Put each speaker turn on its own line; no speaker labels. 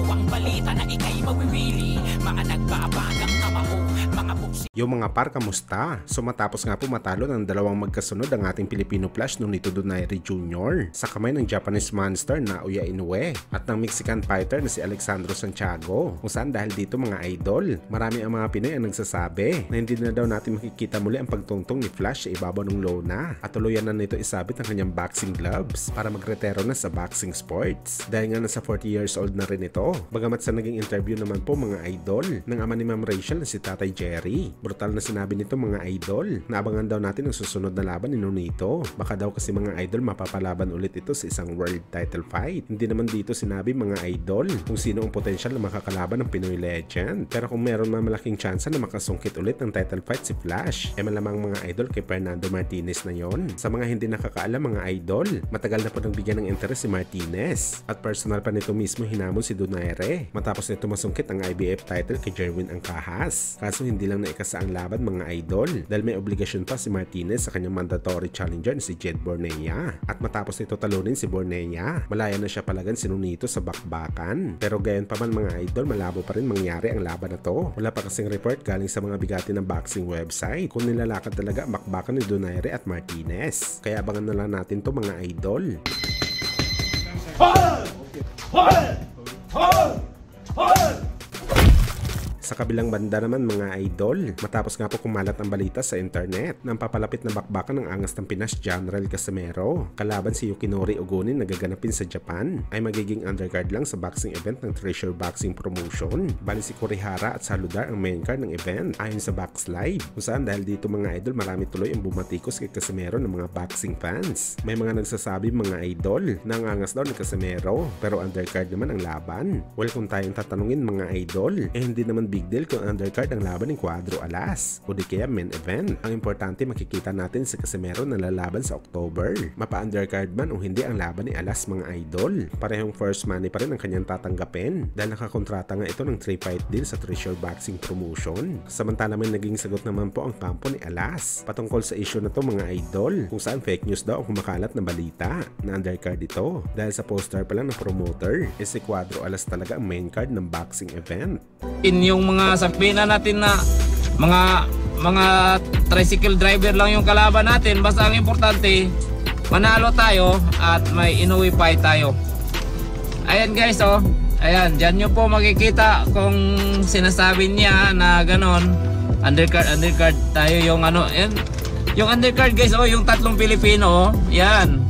ang balita na ikay mawiwili. Mga nagbabagang kamao, mga buksi.
Yung mga par, kamusta? So matapos nga po matalo ng dalawang magkasunod ang ating Filipino Flash nung Nito Donaire Jr. sa kamay ng Japanese monster na Naoya Inoue at ng Mexican fighter na si Alexandro Santiago. Kung saan dahil dito mga idol, marami ang mga Pinoy ang nagsasabi na hindi na daw natin makikita muli ang pagtungtong ni Flash sa ibabaw ng lona at tuluyan na nito isabit ang kanyang boxing gloves para magretero na sa boxing sports. Dahil nga nasa 40 years old na rin ito. Bagamat sa naging interview naman po mga idol ng ama ni Ma'am Rachel na si Tatay Jerry, brutal na sinabi nito mga idol na abangan daw natin ang susunod na laban ni Nonito. Baka daw kasi mga idol mapapalaban ulit ito sa isang world title fight. Hindi naman dito sinabi mga idol kung sino ang potensyal na makakalaban ng Pinoy legend. Pero kung meron man malaking tsansa na makasungkit ulit ng title fight si Flash, malamang mga idol kay Fernando Martinez na yon. Sa mga hindi nakakaalam mga idol, matagal na po nang bigyan ng interes si Martinez at personal pa nito mismo hinamon si Donaire matapos nito masungkit ang IBF title kay Jerwin Angcahas. Kaso hindi lang naikasa ang laban mga idol dahil may obligasyon pa si Martinez sa kanyang mandatory challenger na si Jed Bornea. At matapos nito talunin si Bornea, malaya na siya palagan si Nonito sa bakbakan. Pero gayon pa man mga idol, malabo pa rin mangyari ang laban na to. Wala pa kasing report galing sa mga bigati ng boxing website kung nilalakad talaga ang bakbakan ni Donaire at Martinez. Kaya abangan na lang natin to mga idol. Sa kabilang banda naman mga idol, matapos nga po kumalat ang balita sa internet na ang papalapit na bakbakan ng angas ng Pinas General Casimero kalaban si Yukinori Ogonin na gaganapin sa Japan ay magiging undercard lang sa boxing event ng Treasure Boxing Promotion. Bali si Kurihara at Saludar ang main card ng event ayon sa Box Live, kung saan dahil dito mga idol marami tuloy ang bumatikos kay Casimero ng mga boxing fans. May mga nagsasabi mga idol na ang angas daw ni Casimero pero undercard naman ang laban. Well, kung tayong tatanungin mga idol, hindi naman big deal kung undercard ang laban ng Cuadro Alas o di kaya main event. Ang importante makikita natin si Casimero na lalaban sa October. Mapa-undercard man o hindi ang laban ni Alas mga idol, parehong first money pa rin ang kanyang tatanggapin dahil nakakontrata nga ito ng 3-fight deal sa Treasure Boxing Promotion. Samantala may naging sagot naman po ang kampo ni Alas patungkol sa issue na to mga idol, kung saan fake news daw ang kumakalat na balita na undercard ito dahil sa poster pa lang ng promoter si Cuadro Alas talaga ang main card ng boxing event.
Yung mga sabihin na natin na mga tricycle driver lang yung kalaban natin, basta ang importante manalo tayo at may Inoue fight tayo. Ayan guys, oh, ayan, dyan nyo po makikita kung sinasabi niya na ganon, undercard tayo yung ano, yan, yung undercard guys, oh, yung tatlong Pilipino, oh, yan.